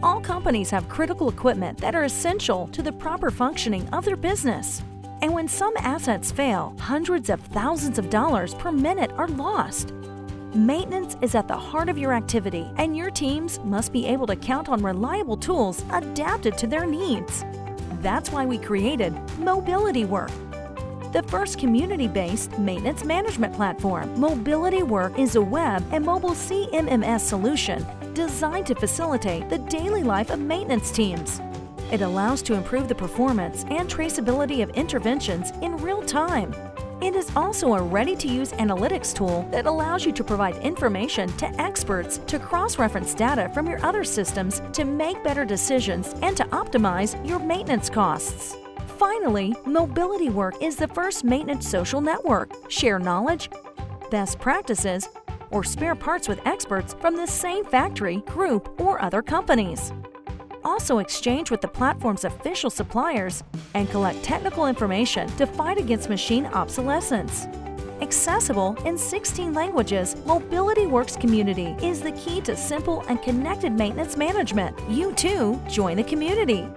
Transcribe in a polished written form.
All companies have critical equipment that are essential to the proper functioning of their business. And when some assets fail, hundreds of thousands of dollars per minute are lost. Maintenance is at the heart of your activity, and your teams must be able to count on reliable tools adapted to their needs. That's why we created Mobility Work, the first community-based maintenance management platform. Mobility Work is a web and mobile CMMS solution designed to facilitate the daily life of maintenance teams. It allows to improve the performance and traceability of interventions in real time. It is also a ready-to-use analytics tool that allows you to provide information to experts to cross-reference data from your other systems to make better decisions and to optimize your maintenance costs. Finally, Mobility Work is the first maintenance social network. Share knowledge, best practices, or spare parts with experts from the same factory, group, or other companies. Also exchange with the platform's official suppliers and collect technical information to fight against machine obsolescence. Accessible in 16 languages, Mobility Works community is the key to simple and connected maintenance management. You too, join the community.